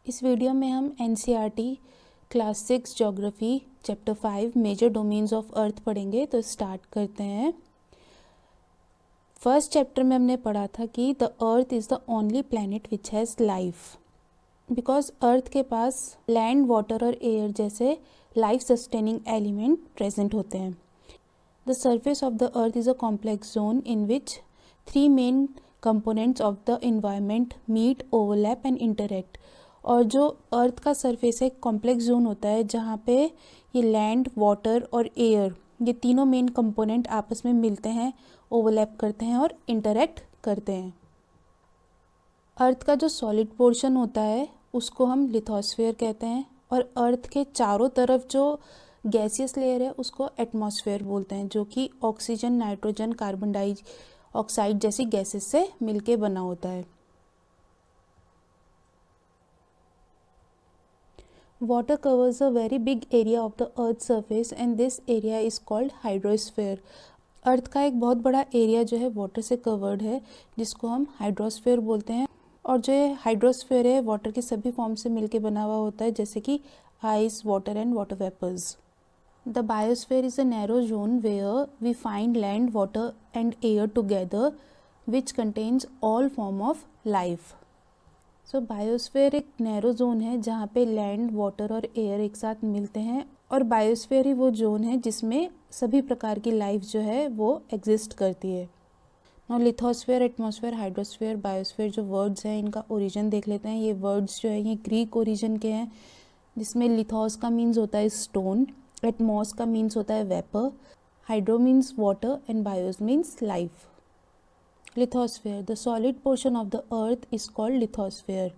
इस वीडियो में हम NCERT class 6 geography chapter 5 major domains of earth पढ़ेंगे। तो स्टार्ट करते हैं। फर्स्ट चैप्टर में हमने पढ़ा था कि the earth is the only planet which has life, because earth के पास लैंड, वाटर और एयर जैसे लाइफ सस्टेनिंग एलिमेंट प्रेजेंट होते हैं। The surface of the earth is a complex zone in which three main components of the environment meet, overlap and interact. और जो अर्थ का surface एक कॉम्प्लेक्स जोन होता है जहाँ पे ये लैंड, वाटर और एयर, ये तीनों मेन कंपोनेंट आपस में मिलते हैं, ओवरलैप करते हैं और इंटरेक्ट करते हैं। अर्थ का जो सॉलिड पोर्शन होता है उसको हम लिथोस्फीयर कहते हैं, और अर्थ के चारों तरफ जो गैसियस लेयर है उसको एटमॉस्फेयर बोलते हैं, जो कि ऑक्सीजन, नाइट्रोजन, कार्बन डाइऑक्साइड जैसी गैसेस से मिलके बना होता है। Water covers a very big area of the earth's surface and this area is called hydrosphere. अर्थ का एक बहुत बड़ा एरिया जो है वाटर से कवर्ड है, जिसको हम हाइड्रोस्फीयर बोलते हैं। और जो ये हाइड्रोस्फीयर है वाटर के सभी फॉर्म से मिलके बना हुआ होता है, जैसे कि ice, water and water vapours. The biosphere is a narrow zone where we find land, water and air together which contains all form of life. So biosphere एक नैरो जोन है जहाँ पे लैंड, वाटर और air एक साथ मिलते हैं, और बायोस्फीयर ही वो जोन है जिसमें सभी प्रकार की लाइफ जो है वो एग्जिस्ट करती है। Now lithosphere, atmosphere, hydrosphere, biosphere जो वर्ड्स हैं इनका ओरिजिन देख लेते हैं। ये वर्ड्स जो है ये ग्रीक ओरिजिन के हैं, जिसमें लिथोस का मीन्स होता है स्टोन, एटमॉस का मीन्स होता है vapour, hydro means water and BIOS means life. Lithosphere. The solid portion of the earth is called lithosphere.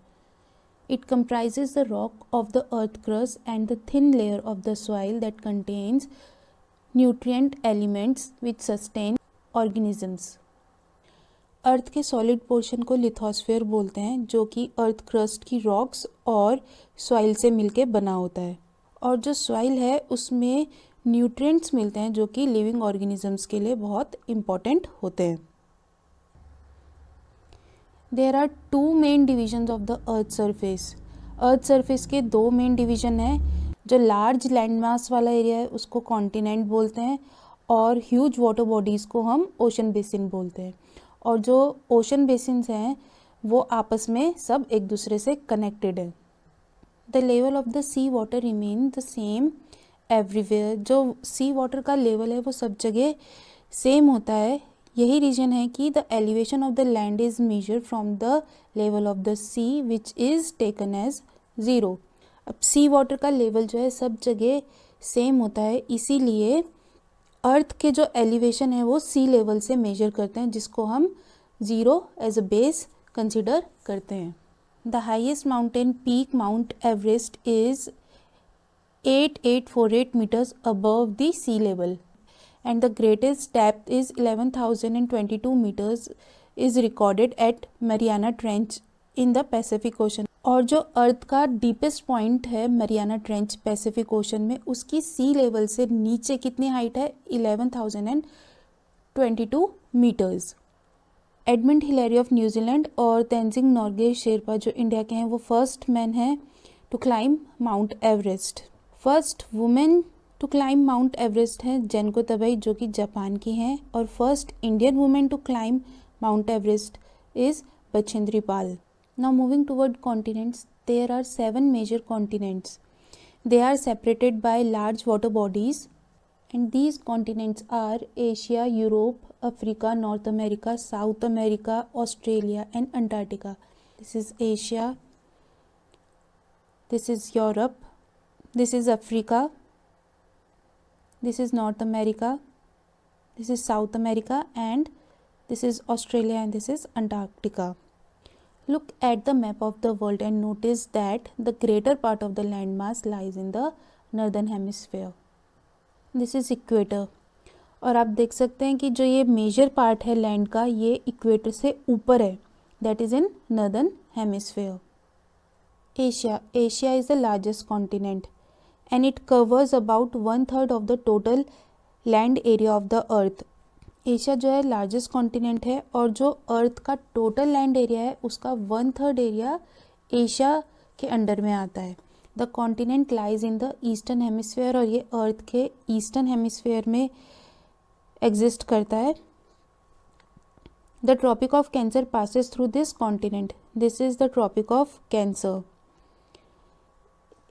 It comprises the rock of the earth crust and the thin layer of the soil that contains nutrient elements which sustain organisms. अर्थ के solid portion को lithosphere बोलते हैं, जो कि earth crust की rocks और soil से मिलके बना होता है। और जो सॉइल है उसमें न्यूट्रिएंट्स मिलते हैं जो कि लिविंग ऑर्गेनिजम्स के लिए बहुत इम्पॉर्टेंट होते हैं। There are two main divisions of the earth surface. Earth surface के दो मेन डिवीजन हैं। जो लार्ज लैंड मास वाला एरिया है उसको कॉन्टिनेंट बोलते हैं, और ह्यूज वाटर बॉडीज़ को हम ओशन बेसिन बोलते हैं। और जो ओशन बेसिन्स हैं वो आपस में सब एक दूसरे से कनेक्टेड है। The level of the sea water remain the same everywhere. जो सी वाटर का लेवल है वो सब जगह सेम होता है। यही रीजन है कि the elevation of the land is measure from the level of the sea which is taken as 0। अब सी वाटर का लेवल जो है सब जगह सेम होता है, इसीलिए अर्थ के जो एलिवेशन है वो सी लेवल से मेजर करते हैं, जिसको हम 0 एज अ बेस कंसिडर करते हैं। The highest mountain peak Mount Everest is 8848 metres above the sea level, and the greatest depth is 11,022 meters is recorded at Mariana Trench in the Pacific Ocean. और जो अर्थ का deepest point है Mariana trench Pacific ocean में, उसकी सी level से नीचे कितनी height है? 11,022 metres. Edmund Hillary of New Zealand और तेंजिंग नोर्गे शेरपा जो इंडिया के हैं वो फर्स्ट मैन हैं to climb Mount Everest. First women to climb Mount Everest है जेनको तबई जो कि जापान की हैं, और first Indian women to climb Mount Everest is Bachendri Pal. Now moving toward continents, there are 7 major continents. They are separated by large water bodies, and these continents are Asia, Europe, Africa, North America, South America, Australia and Antarctica. This is Asia, this is Europe, this is Africa, this is North America, this is South America, and this is Australia, and this is Antarctica. Look at the map of the world and notice that the greater part of the landmass lies in the northern hemisphere. This is equator. और आप देख सकते हैं कि जो ये major part है land का ये इक्वेटर से ऊपर है, that is in northern hemisphere. Asia is the largest continent and it covers about 1/3 of the total land area of the earth. Asia जो है लार्जेस्ट कॉन्टिनेंट है, और जो अर्थ का टोटल लैंड एरिया है उसका 1/3 एरिया एशिया के अंडर में आता है। The continent lies in the eastern hemisphere, और ये अर्थ के ईस्टर्न हेमिस्फेयर में एग्जिस्ट करता है। The Tropic of Cancer passes through this continent, this is the Tropic of Cancer.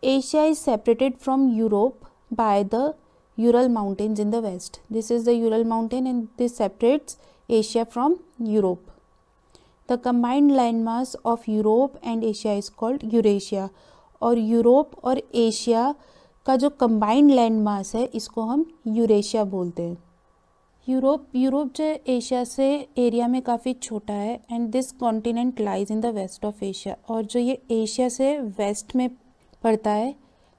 Asia is separated from Europe by the Ural Mountains in the west. This is the Ural Mountain and this separates Asia from Europe. The combined landmass of Europe and Asia is called Eurasia. और Europe और Asia का जो combined land mass है इसको हम Eurasia बोलते हैं। Europe जो एशिया से एरिया में काफ़ी छोटा है and this continent lies in the west of Asia, और जो ये एशिया से वेस्ट में पड़ता है।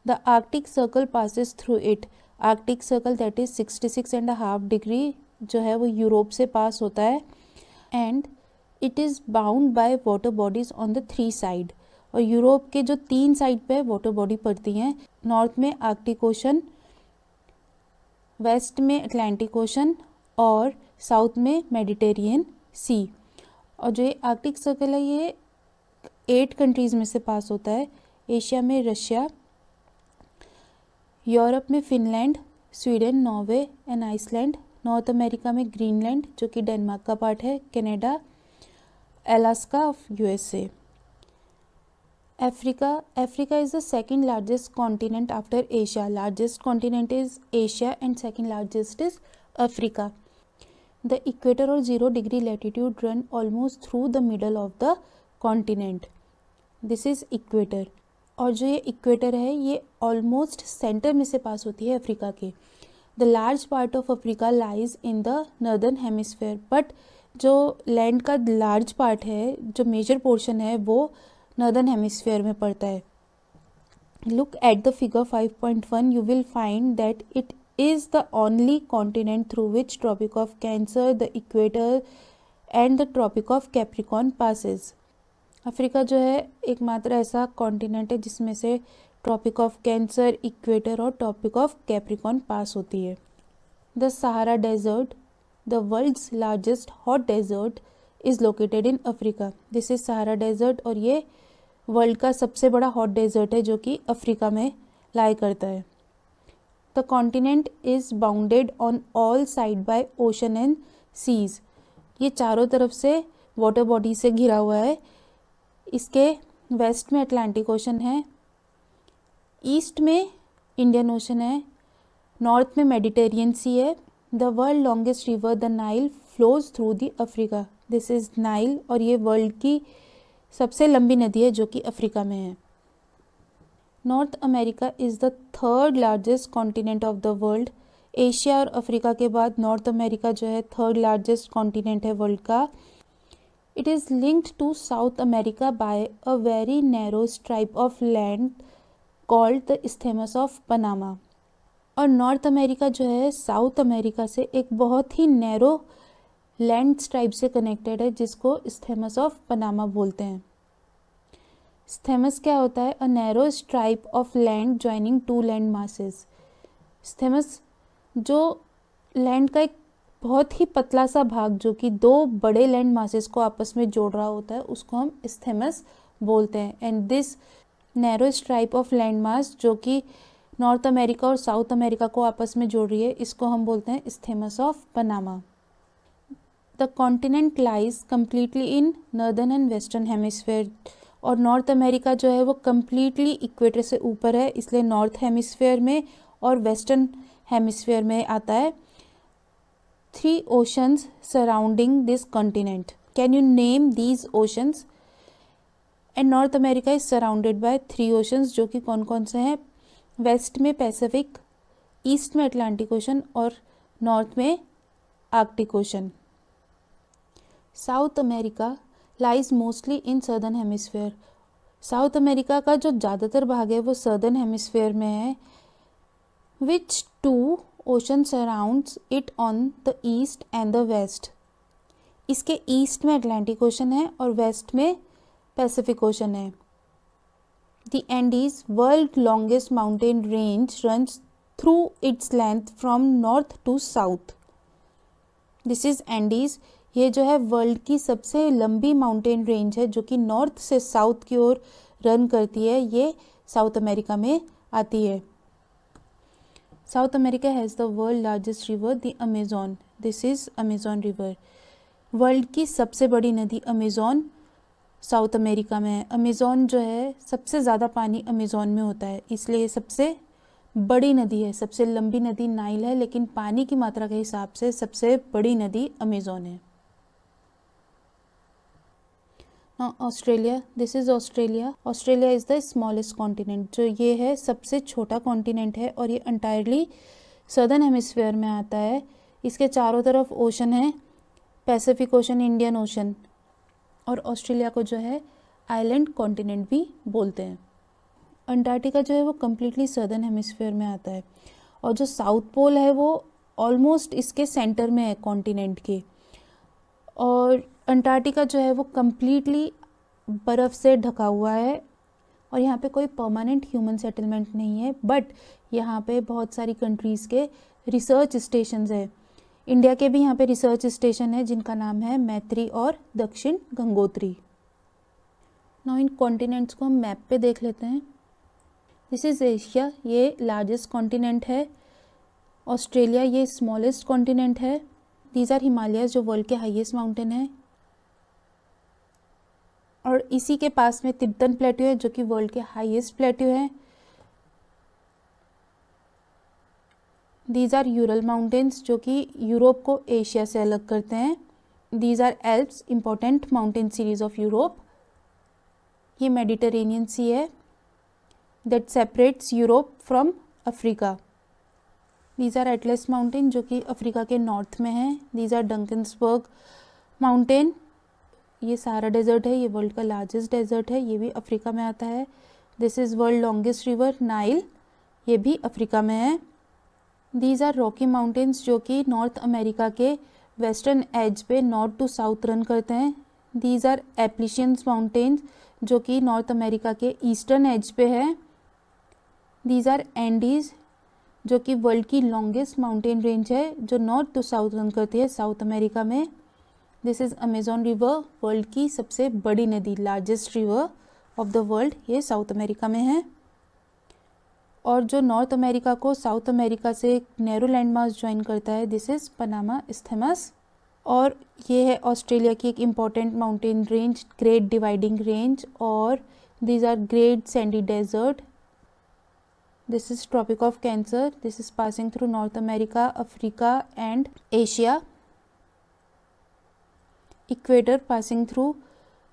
The Arctic Circle passes through it, Arctic Circle that is 66.5 degree जो है वो यूरोप से पास होता है। And it is bound by water bodies on the 3 side, और यूरोप के जो 3 साइड पे वाटर बॉडी पड़ती हैं, नॉर्थ में आर्कटिक ओशन, वेस्ट में अटलांटिक ओशन और साउथ में मेडिटेरियन सी। और जो ये आर्कटिक सर्कल है ये 8 कंट्रीज़ में से पास होता है। एशिया में रशिया, यूरोप में Finland, Sweden, Norway and Iceland, North America में ग्रीनलैंड जो कि डेनमार्क का पार्ट है, Canada, Alaska of USA. Africa is the second largest continent after Asia, largest continent is Asia and second largest is Africa. The equator और 0 degree latitude run almost through the middle of the continent, this is equator. और जो ये equator है ये almost centre में से पास होती है अफ्रीका के। The large part of Africa lies in the northern hemisphere, but जो लैंड का लार्ज पार्ट है, जो मेजर पोर्शन है वो नॉर्दर्न हेमिस्फेयर में पड़ता है। Look at the figure 5.1, you will find that it is the only continent through which Tropic of Cancer, the equator and the Tropic of Capricorn passes. Africa जो है एकमात्र ऐसा continent है जिसमें से ट्रॉपिक ऑफ कैंसर, इक्वेटर और Tropic of Capricorn pass होती है। The Sahara desert, the world's largest hot desert, is located in Africa, this is Sahara desert, और ये वर्ल्ड का सबसे बड़ा हॉट डेजर्ट है जो कि अफ्रीका में लाई करता है। The continent is bounded on all side by ocean and seas, ये चारों तरफ से वाटर बॉडी से घिरा हुआ है। इसके वेस्ट में अटलांटिक ओशन है, ईस्ट में इंडियन ओशन है, नॉर्थ में मेडिटेरियन सी है। The world longest river the Nile flows through the Africa, this is Nile, और ये वर्ल्ड की सबसे लंबी नदी है जो कि अफ्रीका में है। North America is the 3rd largest continent of the world, Asia और अफ्रीका के बाद नॉर्थ अमेरिका जो है 3rd लार्जेस्ट कॉन्टिनेंट है वर्ल्ड का। It is linked to South America by a very narrow stripe of land called the Isthmus of Panama. और North America जो है साउथ अमेरिका से एक बहुत ही नैरो लैंड स्ट्राइप से कनेक्टेड है जिसको इस्थेमस ऑफ पनामा बोलते हैं। स्थेमस क्या होता है? A narrow stripe of land joining 2 land masses. Isthmus जो लैंड का एक बहुत ही पतला सा भाग जो कि 2 बड़े लैंड मासेस को आपस में जोड़ रहा होता है उसको हम स्थेमस बोलते हैं। And this narrow stripe of land mass जो कि नॉर्थ अमेरिका और साउथ अमेरिका को आपस में जोड़ रही है इसको हम बोलते हैं isthmus of Panama. The continent lies completely in northern and western hemisphere. और नॉर्थ अमेरिका जो है वो कम्प्लीटली इक्वेटर से ऊपर है इसलिए नॉर्थ हेमिस्फेयर में और वेस्टर्न हेमिस्फेयर में आता है। 3 oceans surrounding this continent. Can you name these oceans? And North America is surrounded by 3 oceans जो कि कौन कौन से हैं? वेस्ट में पैसिफिक, ईस्ट में अटलांटिक ओशन और नॉर्थ में Arctic ocean. South America lies mostly in southern hemisphere. South America का जो ज़्यादातर भाग है वो सदर्न हेमिस्फेयर में है। Which 2 ocean surrounds it on the east and the west. इसके ईस्ट में अटलांटिक ओशन है और वेस्ट में पैसिफिक ओशन है। The Andes world longest mountain range runs through its length from north to south. This is Andes, ये जो है world की सबसे लंबी माउंटेन रेंज है जो कि नॉर्थ से साउथ की ओर रन करती है ये साउथ अमेरिका में आती है। South America has the world largest river the Amazon. This is Amazon river. World की सबसे बड़ी नदी अमेज़न साउथ अमेरिका में है। अमेज़न जो है सबसे ज़्यादा पानी अमेज़न में होता है, इसलिए ये सबसे बड़ी नदी है। सबसे लंबी नदी नाइल है, लेकिन पानी की मात्रा के हिसाब से सबसे बड़ी नदी अमेज़न है। Australia, this is Australia. Australia is the smallest continent. जो ये है सबसे छोटा कॉन्टिनेंट है और ये एंटायरली सदर्न हेमिस्फीयर में आता है। इसके चारों तरफ ओशन है, पैसिफिक ओशन, इंडियन ओशन, और ऑस्ट्रेलिया को जो है आइलैंड कॉन्टिनेंट भी बोलते हैं। अंटार्कटिका जो है वो कम्प्लीटली सदर्न हेमिस्फीयर में आता है, और जो साउथ पोल है वो ऑलमोस्ट इसके सेंटर में है कॉन्टिनेंट के। और अंटार्कटिका जो है वो कम्प्लीटली बर्फ़ से ढका हुआ है, और यहाँ पे कोई परमानेंट ह्यूमन सेटलमेंट नहीं है, बट यहाँ पे बहुत सारी कंट्रीज़ के रिसर्च स्टेशंस है। इंडिया के भी यहाँ पे रिसर्च स्टेशन है जिनका नाम है मैत्री और दक्षिण गंगोत्री। नाउ इन कॉन्टिनेंट्स को हम मैप पे देख लेते हैं। दिस इज़ एशिया, ये लार्जेस्ट कॉन्टिनेंट है। ऑस्ट्रेलिया ये स्मॉलेस्ट कॉन्टिनेंट है। दीज आर हिमालयस जो वर्ल्ड के हाईएस्ट माउंटेन है, और इसी के पास में तिब्बतन प्लेट्यू है जो कि वर्ल्ड के हाईएस्ट प्लेट्यू है। दीज आर यूरल माउंटेन्स जो कि यूरोप को एशिया से अलग करते हैं। These are Alps, important mountain series of Europe. ये मेडिटेरेनियन सी है that separates Europe from Africa. These are Atlas mountain जो कि अफ्रीका के नॉर्थ में है। दीज आर डंकन्सबर्ग माउंटेन, ये सहारा डेजर्ट है, ये वर्ल्ड का लार्जेस्ट डेजर्ट है, ये भी अफ्रीका में आता है। This is world longest river Nile, ये भी अफ्रीका में है। दीज आर रॉकी माउंटेन्स जो कि नॉर्थ अमेरिका के वेस्टर्न एज पे नॉर्थ टू साउथ रन करते हैं। दीज आर एप्लिशियंस माउंटेन्स जो कि नॉर्थ अमेरिका के ईस्टर्न एज पे है। दीज आर एंडीज जो कि वर्ल्ड की लॉन्गेस्ट माउंटेन रेंज है जो नॉर्थ टू साउथ रन करती है साउथ अमेरिका में। This is Amazon river, world की सबसे बड़ी नदी, largest river of the world, ये साउथ अमेरिका में है। और जो नॉर्थ अमेरिका को साउथ अमेरिका से एक नैरो लैंड मास ज्वाइन करता है, दिस इज़ पनामा इस्थमस। और ये है ऑस्ट्रेलिया की एक important mountain range, Great Dividing Range, और these are Great Sandy Desert. This is Tropic of Cancer, this is passing through North America, Africa and Asia. Equator passing through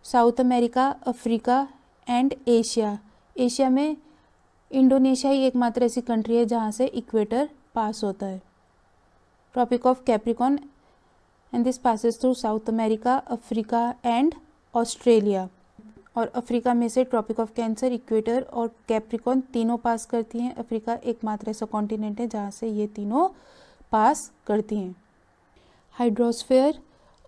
South America, Africa and Asia. Asia में Indonesia ही एकमात्र ऐसी country है जहाँ से equator pass होता है। Tropic of Capricorn and this passes through South America, Africa and Australia. और अफ्रीका में से ट्रॉपिक ऑफ कैंसर, इक्वेटर और कैप्रिकॉर्न तीनों पास करती हैं। अफ्रीका एकमात्र ऐसा कॉन्टिनेंट है जहाँ से ये तीनों पास करती हैं। Hydrosphere,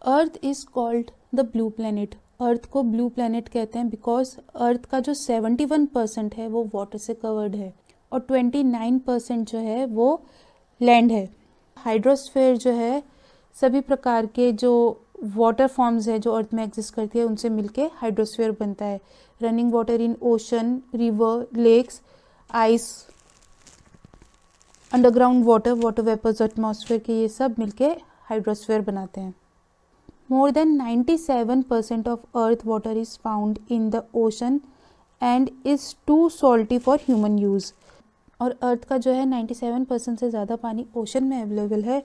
earth is called the blue planet. Earth को ब्लू प्लैनेट कहते हैं बिकॉज अर्थ का जो 71% है वो वाटर से कवर्ड है, और 29% जो है वो लैंड है। हाइड्रोस्फीयर जो है सभी प्रकार के जो वाटर फॉर्म्स है जो अर्थ में एग्जिस्ट करती है उनसे मिलके हाइड्रोस्फीयर बनता है। Running water in ocean, river, lakes, ice, underground water, water vapours atmosphere के, ये सब मिलके हाइड्रोस्फीयर बनाते हैं। More than 97% of earth water is found in the ocean and is too salty for human use। और अर्थ का जो है 97% से ज़्यादा पानी ओशन में अवेलेबल है,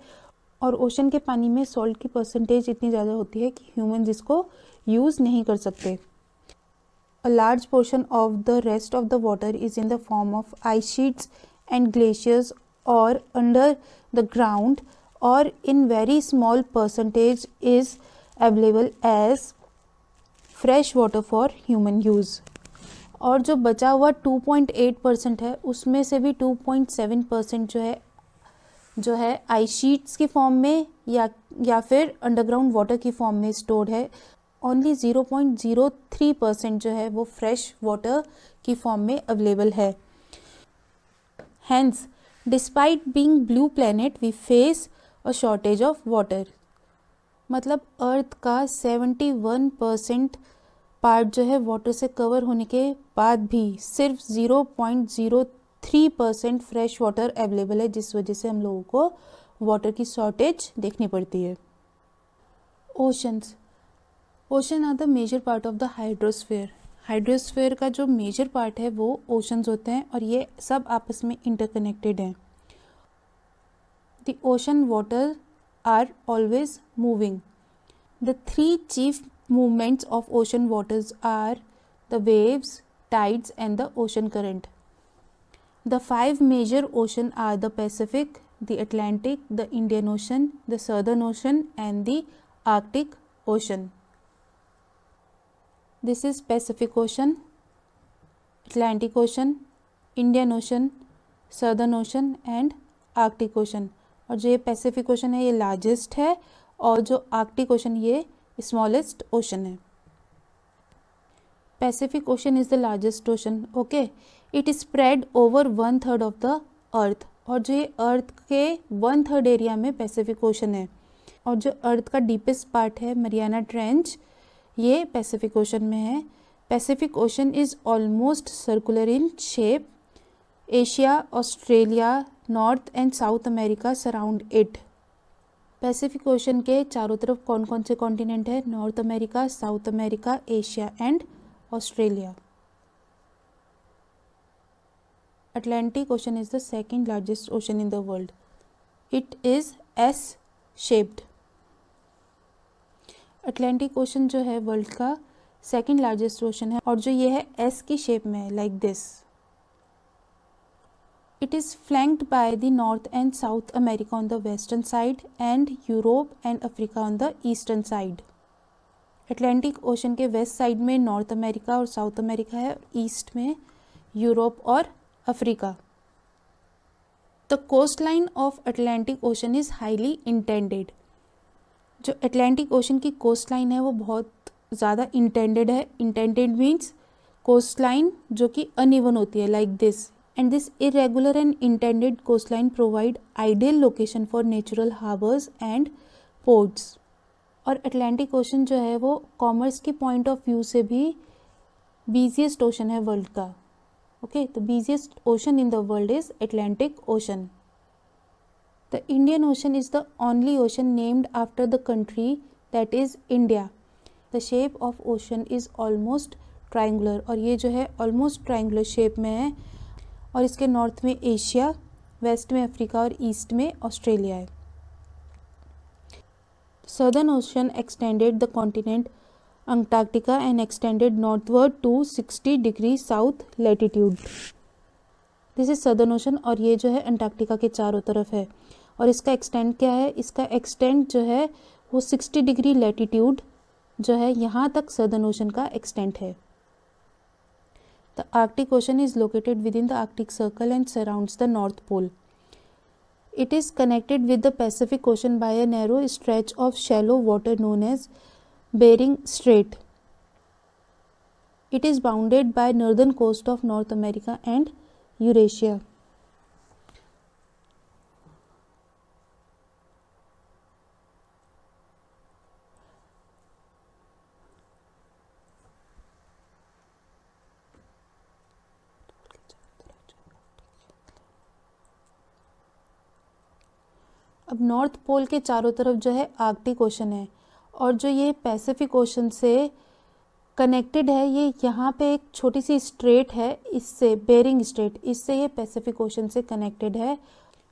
और ओशन के पानी में सॉल्ट की परसेंटेज इतनी ज़्यादा होती है कि ह्यूमन इसको यूज़ नहीं कर सकते। A large portion of the rest of the water is in the form of ice sheets and glaciers or under the ground, or in very small percentage is available as fresh water for human use। और जो बचा हुआ 2.8% है उसमें से भी 2.7% जो है आइस शीट्स की फॉर्म में या फिर अंडरग्राउंड वाटर की फॉर्म में स्टोर्ड है। ओनली 0.03% जो है वो फ्रेश वाटर की फॉर्म में अवेलेबल है। Hence, despite being blue planet, we face a shortage of water। मतलब अर्थ का 71% पार्ट जो है वाटर से कवर होने के बाद भी सिर्फ 0.03% फ्रेश वाटर अवेलेबल है, जिस वजह से हम लोगों को वाटर की शॉर्टेज देखनी पड़ती है। Oceans. Ocean are the major part of the hydrosphere. Hydrosphere का जो मेजर पार्ट है वो ओशंस होते हैं और ये सब आपस में इंटरकनेक्टेड हैं। The ocean water are always moving. The three chief movements of ocean waters are the waves, tides and the ocean current. The five major oceans are the Pacific, the Atlantic, the Indian Ocean, the Southern Ocean and the Arctic Ocean. This is Pacific Ocean, Atlantic Ocean, Indian Ocean, Southern Ocean and Arctic Ocean. और जो ये Pacific Ocean है ये largest है और जो Arctic ocean ये smallest ocean है। Pacific ocean is the largest ocean. Okay, it is spread over 1/3 of the अर्थ। और जो ये अर्थ के 1/3 एरिया में पैसिफिक ओशन है और जो अर्थ का डीपेस्ट पार्ट है मरियाना ट्रेंच, ये पैसिफिक ओशन में है। Pacific ocean is almost circular in shape. Asia, Australia, north and south America surround it. Pacific ocean के चारों तरफ कौन कौन से कॉन्टिनेंट है? North America, south America, Asia and Australia. Atlantic ocean is the second largest ocean in the world. It is S shaped. Atlantic ocean जो है world का सेकेंड लार्जेस्ट ओशन है और जो ये है एस की शेप में है, like this. It is flanked by the North and South America on the western side and Europe and Africa on the eastern side. Atlantic Ocean के वेस्ट साइड में नॉर्थ अमेरिका और South America है, east में Europe और Africa. The coast line of Atlantic Ocean is highly indented. जो Atlantic Ocean की coast line है वो बहुत ज़्यादा इंटेंडेड है। इंटेंडेड मीन्स कोस्ट लाइन जो कि अनइवन होती है, like this. And this irregular and intended coastline provide ideal location for natural harbors and ports. और अटलांटिक ओशन जो है वो कॉमर्स की पॉइंट ऑफ व्यू से भी बिजिएस्ट ओशन है वर्ल्ड का। ओके, तो busiest ocean in the world is Atlantic ocean. The Indian ocean is the only ocean named after the country that is India. The shape of ocean is almost triangular और ये जो है almost triangular shape में है और इसके north में Asia, west में अफ्रीका और ईस्ट में ऑस्ट्रेलिया है। Southern Ocean extended the continent Antarctica and extended northward to 60 degree south latitude. This is Southern Ocean और ये जो है अंटार्कटिका के चारों तरफ है और इसका एक्सटेंड क्या है? इसका एक्सटेंड जो है वो 60 डिग्री लैटिट्यूड जो है यहाँ तक सदर्न ओशन का एक्सटेंड है। The Arctic Ocean is located within the Arctic Circle and surrounds the North Pole. It is connected with the Pacific Ocean by a narrow stretch of shallow water known as Bering Strait. It is bounded by northern coast of North America and Eurasia. अब north pole के चारों तरफ जो है Arctic ocean है और जो ये पैसिफिक ओशन से कनेक्टेड है, ये यहाँ पे एक छोटी सी स्ट्रेट है, इससे बेरिंग स्ट्रेट, इससे ये पैसिफिक ओशन से कनेक्टेड है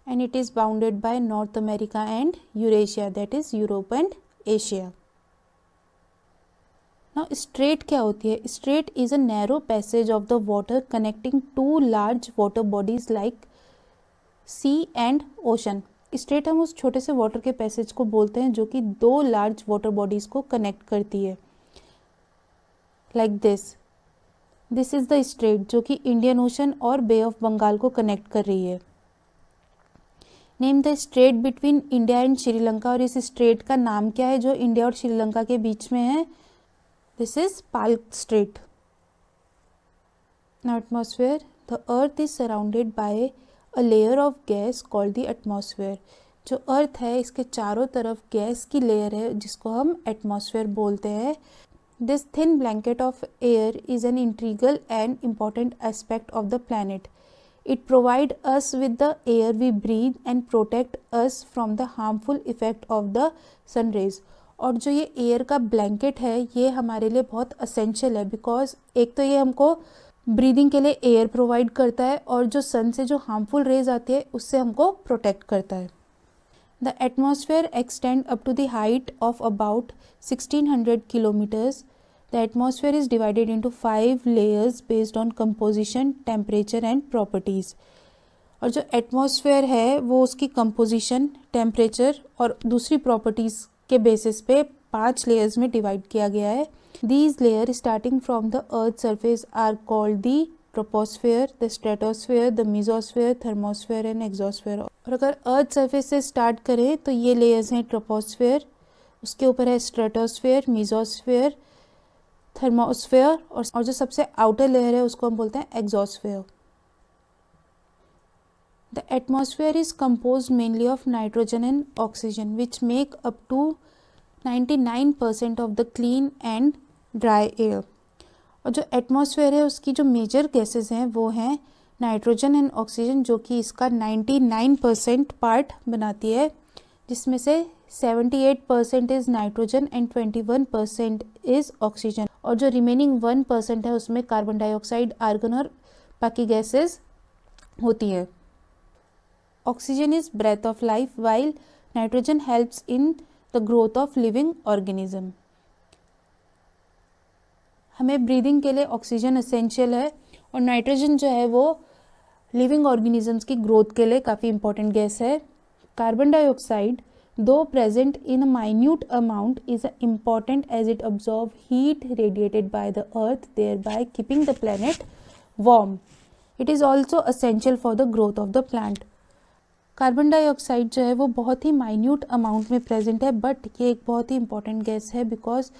and it is bounded by North America and Eurasia, that is Europe and Asia. Now strait क्या होती है? Strait is a narrow passage of the water connecting two large water bodies like sea and ocean. Strait हम उस छोटे से water के passage को बोलते हैं जो कि दो लार्ज वाटर बॉडीज को कनेक्ट करती है, like this. This is the straight जो कि इंडियन ओशन और बे ऑफ बंगाल को कनेक्ट कर रही है। Name the straight between India and Sri Lanka. और इस स्ट्रेट का नाम क्या है जो इंडिया और श्रीलंका के बीच में है? This is Palk straight. Now atmosphere. The earth is surrounded by a layer of gas called the atmosphere. जो अर्थ है इसके चारों तरफ गैस की लेयर है जिसको हम एटमॉस्फेयर बोलते हैं। This thin blanket of air is an integral and important aspect of the planet. It provides us with the air we breathe and protect us from the harmful effect of the sun rays. और जो ये air का blanket है ये हमारे लिए बहुत essential है, बिकॉज एक तो ये हमको ब्रीदिंग के लिए एयर प्रोवाइड करता है और जो सन से जो हार्मफुल रेज आती है उससे हमको प्रोटेक्ट करता है. The atmosphere extends up to the height of about 1600 kilometers. The atmosphere is divided into 5 layers based on composition, temperature and properties. और जो एटमॉस्फेयर है वो उसकी कंपोजिशन, टेम्परेचर और दूसरी प्रॉपर्टीज़ के बेसिस पे 5 लेयर्स में डिवाइड किया गया है. These layers starting from the earth surface are called the troposphere, the stratosphere, the mesosphere, thermosphere and exosphere. और अगर अर्थ सरफेस से स्टार्ट करें तो ये लेयर्स हैं ट्रोपोस्फेयर, उसके ऊपर है स्ट्रेटोस्फेयर, मेसोस्फेयर, थर्मोस्फेयर और जो सबसे आउटर लेयर है उसको हम बोलते हैं exosphere. The atmosphere is composed mainly of nitrogen and oxygen which make up to 99% of the clean and dry air. और जो एटमॉस्फेयर है उसकी जो मेजर गैसेस हैं वो हैं नाइट्रोजन एंड ऑक्सीजन, जो कि इसका 99% पार्ट बनाती है, जिसमें से 78% is nitrogen and 21% is oxygen. और जो रिमेनिंग 1% है उसमें कार्बन डाइऑक्साइड, आर्गन और बाकी गैसेस होती है. Oxygen is breath of life while nitrogen helps in the growth of living organism. हमें ब्रीदिंग के लिए ऑक्सीजन एसेंशियल है और नाइट्रोजन जो है वो लिविंग ऑर्गेनिजम्स की ग्रोथ के लिए काफ़ी इंपॉर्टेंट गैस है. Carbon dioxide though present in a minute amount is important as it absorb heat radiated by the earth, thereby keeping the planet warm. It is also essential for the growth of the plant. Carbon dioxide जो है वो बहुत ही minute amount में present है, but ये एक बहुत ही इंपॉर्टेंट गैस है बिकॉज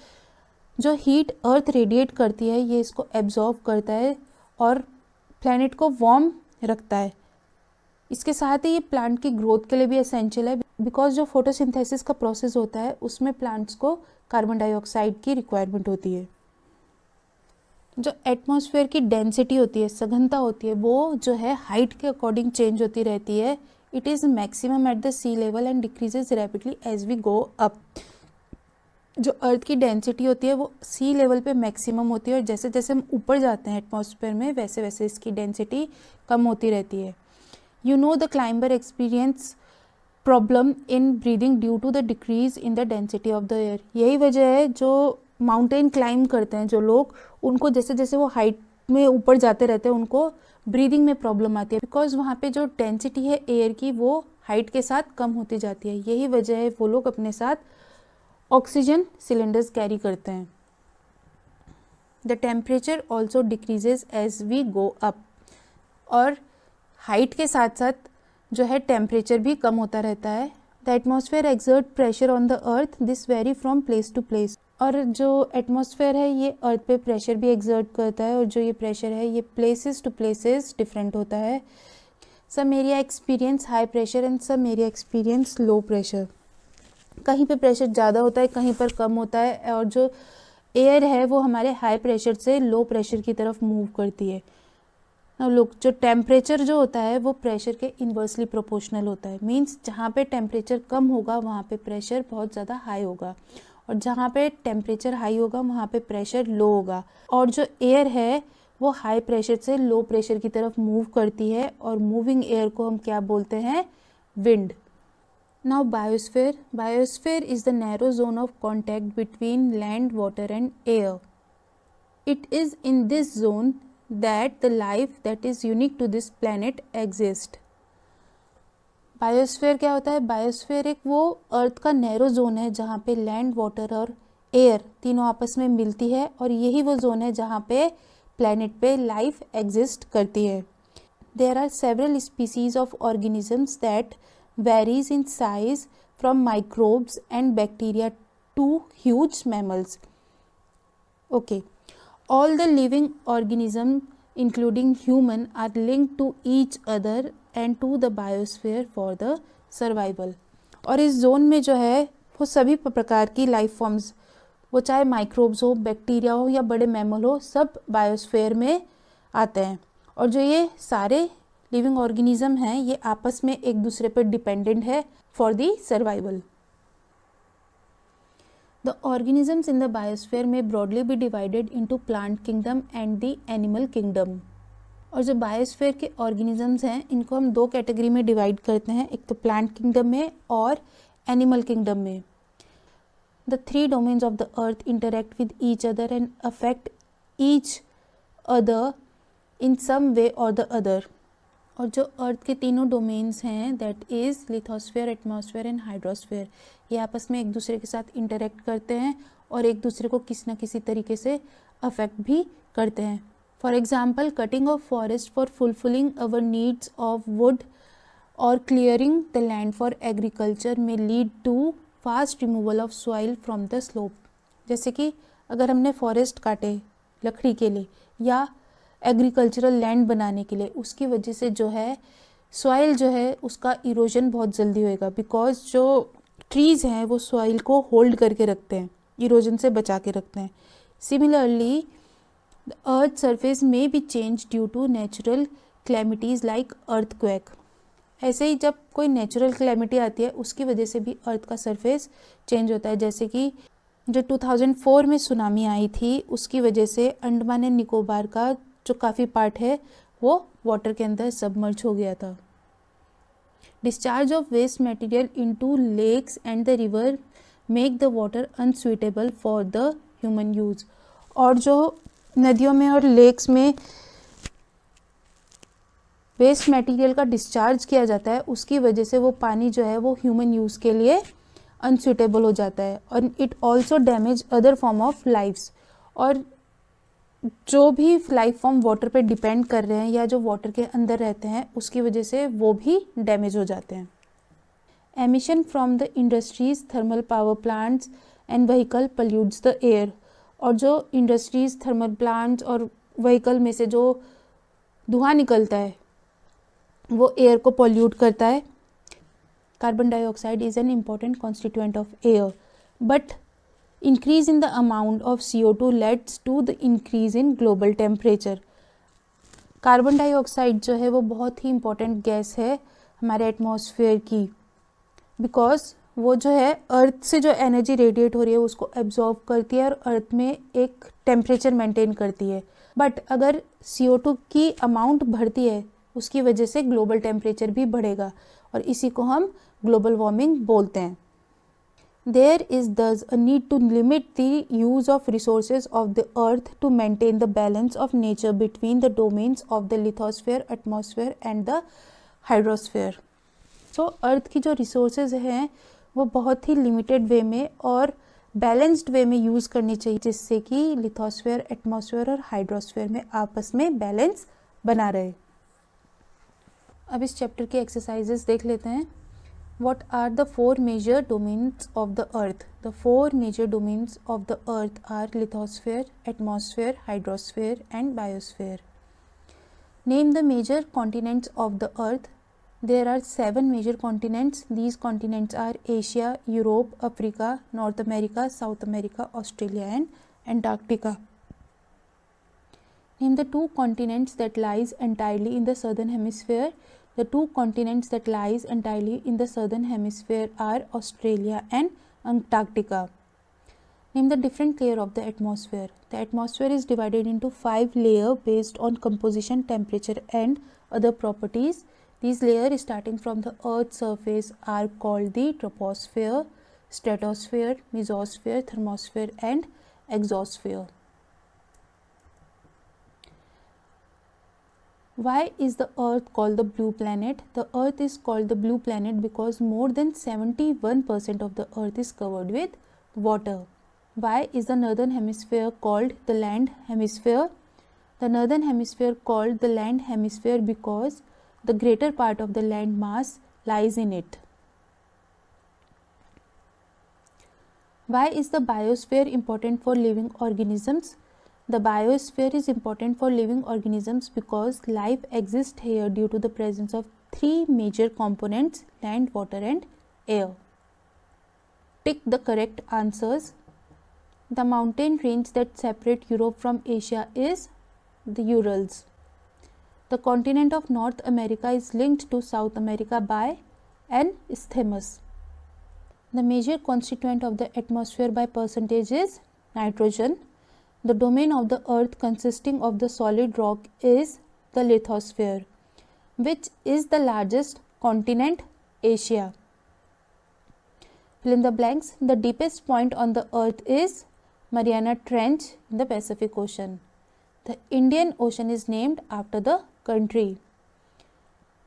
जो हीट अर्थ रेडिएट करती है ये इसको एब्जॉर्ब करता है और प्लैनेट को वार्म रखता है. इसके साथ ही ये प्लांट की ग्रोथ के लिए भी एसेंशियल है बिकॉज जो फोटोसिंथेसिस का प्रोसेस होता है उसमें प्लांट्स को कार्बन डाइऑक्साइड की रिक्वायरमेंट होती है. जो एटमॉस्फेयर की डेंसिटी होती है, सघनता होती है, वो जो है हाइट के अकॉर्डिंग चेंज होती रहती है. It is maximum at the sea level and decreases rapidly as we go up. जो अर्थ की डेंसिटी होती है वो सी लेवल पे मैक्सिमम होती है और जैसे जैसे हम ऊपर जाते हैं एटमॉस्फेयर में वैसे वैसे इसकी डेंसिटी कम होती रहती है. You know the climber experience problem in breathing due to the decrease in the density of the air. यही वजह है जो माउंटेन क्लाइंब करते हैं जो लोग, उनको जैसे जैसे वो हाइट में ऊपर जाते रहते हैं उनको ब्रीदिंग में प्रॉब्लम आती है बिकॉज वहाँ पे जो डेंसिटी है एयर की वो हाइट के साथ कम होती जाती है. यही वजह है वो लोग अपने साथ ऑक्सीजन सिलेंडर्स कैरी करते हैं. The temperature also decreases as we go up. और हाइट के साथ साथ जो है टेम्परेचर भी कम होता रहता है. The atmosphere exert pressure on the earth, this vary from place to place. और जो एटमॉस्फेयर है ये अर्थ पे प्रेशर भी एक्सर्ट करता है और जो ये प्रेशर है ये प्लेसेस टू प्लेसेस डिफरेंट होता है. Some area experience high pressure and some area experience low pressure. कहीं पे प्रेशर ज़्यादा होता है, कहीं पर कम होता है और जो एयर है वो हमारे हाई प्रेशर से लो प्रेशर की तरफ मूव करती है. लोग जो टेम्परेचर जो होता है वो प्रेशर के इन्वर्सली प्रोपोर्शनल होता है. मींस जहाँ पे टेम्परेचर कम होगा वहाँ पे प्रेशर बहुत ज़्यादा हाई होगा और जहाँ पे टेम्परेचर हाई होगा वहाँ पे प्रेशर लो होगा. और जो एयर है वो हाई प्रेशर से लो प्रेशर की तरफ मूव करती है और मूविंग एयर को हम क्या बोलते हैं? Wind. Now biosphere. Biosphere is the narrow zone of contact between land, water and air. It is in this zone that the life that is unique to this planet exists. Biosphere क्या होता है? Biosphere एक वो अर्थ का narrow zone है जहाँ पे land, water और एयर तीनों आपस में मिलती है और यही वो जोन है जहाँ पे प्लैनेट पे लाइफ एग्जिस्ट करती है. There are several species of organisms that varies in size from microbes and bacteria to huge mammals. Okay, all the living organisms including human are linked to each other and to the biosphere for the survival. और इस zone में जो है वो सभी प्रकार की life forms वो चाहे माइक्रोब्स हो, बैक्टीरिया हो या बड़े मैमल हो, सब बायोस्फीयर में आते हैं। और जो ये सारे लिविंग ऑर्गेनिज्म हैं ये आपस में एक दूसरे पर डिपेंडेंट है for the survival. The organisms in the biosphere may broadly be divided into plant kingdom and the animal kingdom। और जो बायोस्फीयर के ऑर्गेनिजम्स हैं इनको हम दो कैटेगरी में डिवाइड करते हैं, एक तो प्लांट किंगडम में और एनिमल किंगडम में। The three domains of the earth interact with each other and affect each other in some way or the other। और जो अर्थ के तीनों डोमेन्स हैं that is lithosphere, atmosphere and hydrosphere, ये आपस में एक दूसरे के साथ इंटरेक्ट करते हैं और एक दूसरे को किसी न किसी तरीके से अफेक्ट भी करते हैं। For example, cutting of forest for fulfilling our needs of wood और clearing the land for agriculture may lead to fast removal of soil from the slope. जैसे कि अगर हमने फॉरेस्ट काटे लकड़ी के लिए या एग्रीकल्चरल लैंड बनाने के लिए, उसकी वजह से जो है सॉइल जो है उसका इरोजन बहुत जल्दी होएगा, बिकॉज जो ट्रीज़ हैं वो सॉइल को होल्ड करके रखते हैं, इरोजन से बचा के रखते हैं। Similarly the earth surface may be change due to natural calamities like earthquake. ऐसे ही जब कोई नेचुरल क्लैमिटी आती है उसकी वजह से भी अर्थ का सरफेस चेंज होता है। जैसे कि जो 2004 में सुनामी आई थी उसकी वजह से अंडमान एंड निकोबार का जो काफ़ी पार्ट है वो वाटर के अंदर सबमर्ज हो गया था। Discharge of waste material into lakes and the river make the water unsuitable for the human use. और जो नदियों में और लेक्स में वेस्ट मटेरियल का डिस्चार्ज किया जाता है उसकी वजह से वो पानी जो है वो ह्यूमन यूज़ के लिए अनसुइटेबल हो जाता है और it also damage other form of lifes. और जो भी लाइफ फॉर्म वाटर पे डिपेंड कर रहे हैं या जो वाटर के अंदर रहते हैं उसकी वजह से वो भी डैमेज हो जाते हैं। Emission from the industries, thermal power plants and vehicle pollutes the air. और जो इंडस्ट्रीज, थर्मल प्लांट्स और व्हीकल में से जो धुआं निकलता है वो एयर को पॉल्यूट करता है। Carbon dioxide is an important constituent of air, but increase in the amount of CO2 leads to the increase in global temperature। Carbon dioxide जो है वो बहुत ही इम्पोर्टेंट गैस है हमारे एटमॉस्फेयर की, बिकॉज वो जो है अर्थ से जो एनर्जी रेडिएट हो रही है उसको एब्जॉर्ब करती है और अर्थ में एक टेम्परेचर मेंटेन करती है। बट अगर CO2 की अमाउंट बढ़ती है उसकी वजह से ग्लोबल टेम्परेचर भी बढ़ेगा और इसी को हम ग्लोबल वार्मिंग बोलते हैं। There is thus a need to limit the use of resources of the earth to maintain the balance of nature between the domains of the lithosphere, atmosphere and the hydrosphere। तो अर्थ की जो resources हैं वो बहुत ही limited way में और balanced way में use करनी चाहिए जिससे कि लिथोस्फेयर, एटमॉस्फेयर और हाइड्रोस्फेयर में आपस में बैलेंस बना रहे। अब इस चैप्टर के एक्सरसाइजेस देख लेते हैं। What are the four major domains of the earth? The four major domains of the earth are lithosphere, atmosphere, hydrosphere and biosphere। Name the major continents of the earth। There are 7 major continents। These continents are Asia, Europe, Africa, North America, South America, Australia and Antarctica। Name the two continents that lies entirely in the southern hemisphere। The two continents that lies entirely in the southern hemisphere are Australia and Antarctica। Name the different layer of the atmosphere। The atmosphere is divided into 5 layers based on composition, temperature and other properties। These layers starting from the Earth's surface are called the troposphere, stratosphere, mesosphere, thermosphere and exosphere। Why is the earth called the blue planet? The earth is called the blue planet because more than 71% of the earth is covered with water। Why is the northern hemisphere called the land hemisphere? The northern hemisphere called the land hemisphere because the greater part of the land mass lies in it। Why is the biosphere important for living organisms? The biosphere is important for living organisms because life exists here due to the presence of 3 major components: land, water and air। Tick the correct answers। The mountain range that separate Europe from Asia is the Urals. The continent of North America is linked to South America by an isthmus. The major constituent of the atmosphere by percentage is nitrogen. The domain of the earth consisting of the solid rock is the lithosphere. Which is the largest continent? Asia. Fill in the blanks. The deepest point on the earth is Mariana Trench in the Pacific Ocean. The Indian Ocean is named after the country.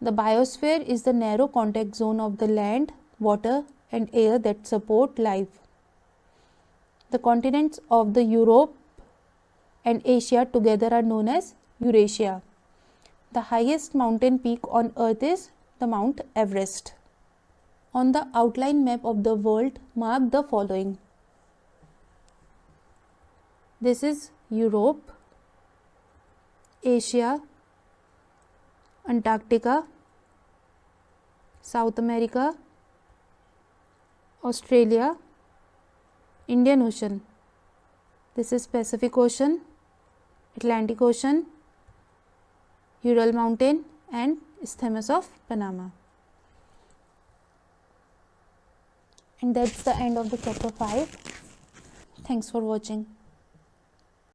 The biosphere is the narrow contact zone of the land, water and air that support life. The continents of the Europe and Asia together are known as Eurasia. The highest mountain peak on earth is the Mount Everest. On the outline map of the world, mark the following. This is Europe, Asia, Antarctica, South America, Australia, Indian Ocean. This is Pacific Ocean, Atlantic Ocean, Ural Mountain and Isthmus of Panama. And that's the end of the chapter 5. Thanks for watching.